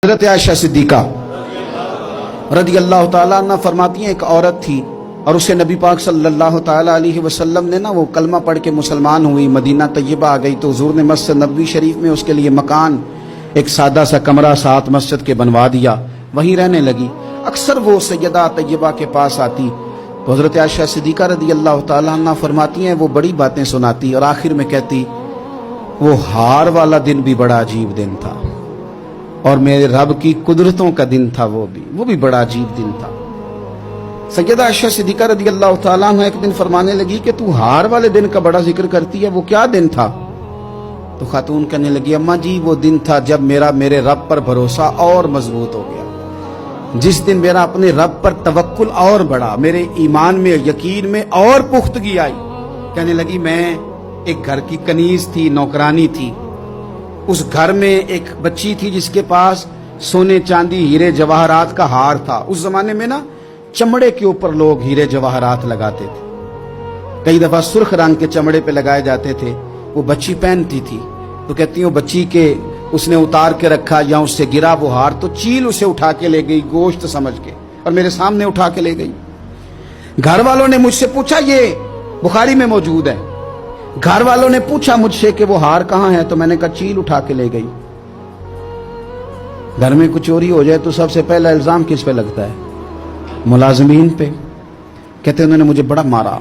حضرت عائشہ صدیقہ رضی اللہ تعالیٰ عنہ فرماتی ہیں ایک عورت تھی اور اسے نبی پاک صلی اللہ تعالیٰ علیہ وسلم نے وہ کلمہ پڑھ کے مسلمان ہوئی، مدینہ طیبہ آ گئی تو حضور نے مسجد نبوی شریف میں اس کے لیے مکان ایک سادہ سا کمرہ ساتھ مسجد کے بنوا دیا، وہیں رہنے لگی۔ اکثر وہ سیدہ طیبہ کے پاس آتی تو حضرت عائشہ صدیقہ رضی اللہ تعالیٰ عنہ فرماتی ہیں وہ بڑی باتیں سناتی اور آخر میں کہتی وہ ہار والا دن بھی بڑا عجیب دن تھا اور میرے رب کی قدرتوں کا دن تھا، وہ بھی بڑا عجیب دن تھا۔ سیدہ عائشہ صدیقہ رضی اللہ تعالیٰ عنہ ایک دن فرمانے لگی کہ تو ہار والے دن کا بڑا ذکر کرتی ہے، وہ کیا دن تھا؟ تو خاتون کہنے لگی اماں جی وہ دن تھا جب میرے رب پر بھروسہ اور مضبوط ہو گیا، جس دن میرا اپنے رب پر توکل اور بڑھا، میرے ایمان میں یقین میں اور پختگی آئی۔ کہنے لگی میں ایک گھر کی کنیز تھی، نوکرانی تھی، اس گھر میں ایک بچی تھی جس کے پاس سونے چاندی ہیرے جواہرات کا ہار تھا۔ اس زمانے میں چمڑے کے اوپر لوگ ہیرے جواہرات لگاتے تھے، کئی دفعہ سرخ رنگ کے چمڑے پہ لگائے جاتے تھے، وہ بچی پہنتی تھی تو کہتی ہوں بچی کے اس نے اتار کے رکھا یا اس سے گرا وہ ہار تو چیل اسے اٹھا کے لے گئی گوشت سمجھ کے اور میرے سامنے اٹھا کے لے گئی۔ گھر والوں نے مجھ سے پوچھا، یہ بخاری میں موجود ہے، گھر والوں نے پوچھا مجھ سے کہ وہ ہار کہاں ہے تو میں نے کہا چیل اٹھا کے لے گئی۔ گھر میں کچھ چوری ہو جائے تو سب سے پہلا الزام کس پہ لگتا ہے؟ ملازمین پہ۔ کہتے انہوں نے مجھے بڑا مارا،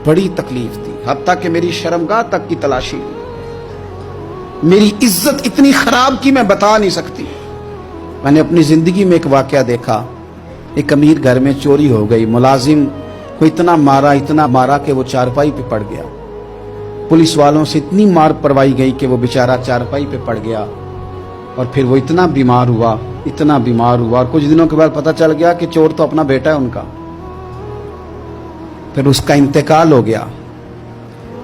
بڑی تکلیف تھی، حتیٰ کہ میری شرمگاہ تک کی تلاشی لی، میری عزت اتنی خراب کی میں بتا نہیں سکتی۔ میں نے اپنی زندگی میں ایک واقعہ دیکھا، ایک امیر گھر میں چوری ہو گئی، ملازم کو اتنا مارا کہ وہ چارپائی پہ پڑ گیا، پولیس والوں سے اتنی مار پروائی گئی کہ وہ بیچارہ چارپائی پہ پڑ گیا اور پھر وہ اتنا بیمار ہوا اور کچھ دنوں کے بعد پتہ چل گیا کہ چور تو اپنا بیٹا ہے ان کا، پھر اس کا انتقال ہو گیا۔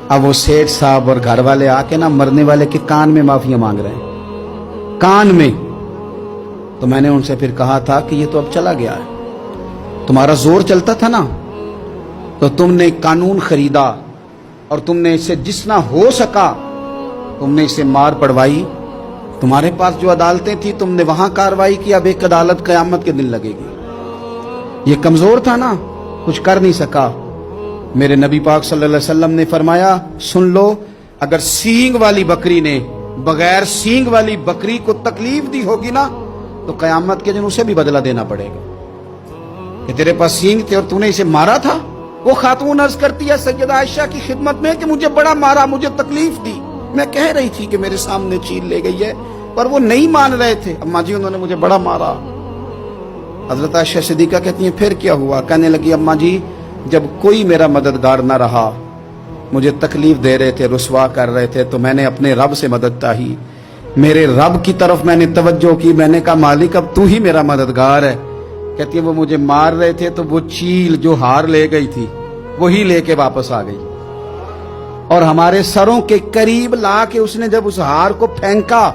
اب وہ سیٹھ صاحب اور گھر والے آ کے مرنے والے کے کان میں معافیاں مانگ رہے ہیں، کان میں۔ تو میں نے ان سے پھر کہا تھا کہ یہ تو اب چلا گیا ہے، تمہارا زور چلتا تھا نا تو تم نے قانون خریدا اور تم نے اسے جتنا ہو سکا تم نے اسے مار پڑوائی، تمہارے پاس جو عدالتیں تھی تم نے وہاں کاروائی کی، اب ایک عدالت قیامت کے دن لگے گی۔ یہ کمزور تھا نا، کچھ کر نہیں سکا۔ میرے نبی پاک صلی اللہ علیہ وسلم نے فرمایا سن لو، اگر سینگ والی بکری نے بغیر سینگ والی بکری کو تکلیف دی ہوگی نا تو قیامت کے دن اسے بھی بدلہ دینا پڑے گا کہ تیرے پاس سینگ تھے اور تو نے اسے مارا تھا۔ وہ خاتون عرض کرتی ہے سیدہ عائشہ کی خدمت میں کہ مجھے بڑا مارا، مجھے تکلیف دی، میں کہہ رہی تھی کہ میرے سامنے چیل لے گئی ہے پر وہ نہیں مان رہے تھے، اماں جی انہوں نے مجھے بڑا مارا۔ حضرت عائشہ صدیقہ کہتی ہیں پھر کیا ہوا؟ کہنے لگی اماں جی جب کوئی میرا مددگار نہ رہا، مجھے تکلیف دے رہے تھے، رسوا کر رہے تھے، تو میں نے اپنے رب سے مدد چاہی، میرے رب کی طرف میں نے توجہ کی، میں نے کہا مالک اب تو ہی میرا مددگار ہے۔ کہتی ہے وہ مجھے مار رہے تھے تو وہ چیل جو ہار لے گئی تھی وہی لے کے واپس آ گئی اور ہمارے سروں کے قریب لا کے اس نے جب اس ہار کو پھینکا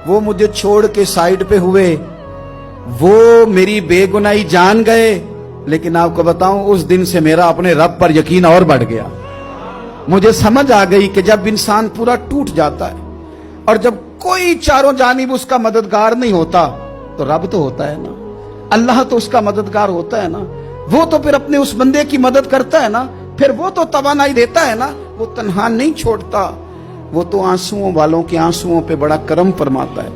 وہ مجھے چھوڑ کے سائیڈ پہ ہوئے، وہ میری بے گناہی جان گئے، لیکن آپ کو بتاؤں اس دن سے میرا اپنے رب پر یقین اور بڑھ گیا۔ مجھے سمجھ آ گئی کہ جب انسان پورا ٹوٹ جاتا ہے اور جب کوئی چاروں جانب اس کا مددگار نہیں ہوتا تو رب تو ہوتا ہے نا، اللہ تو اس کا مددگار ہوتا ہے نا، وہ تو پھر اپنے اس بندے کی مدد کرتا ہے نا، پھر وہ تو توانائی دیتا ہے نا، وہ تنہا نہیں چھوڑتا، وہ تو آنسوؤں والوں کے آنسوؤں پہ بڑا کرم فرماتا ہے،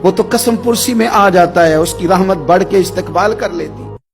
وہ تو قسم پرسی میں آ جاتا ہے، اس کی رحمت بڑھ کے استقبال کر لیتی۔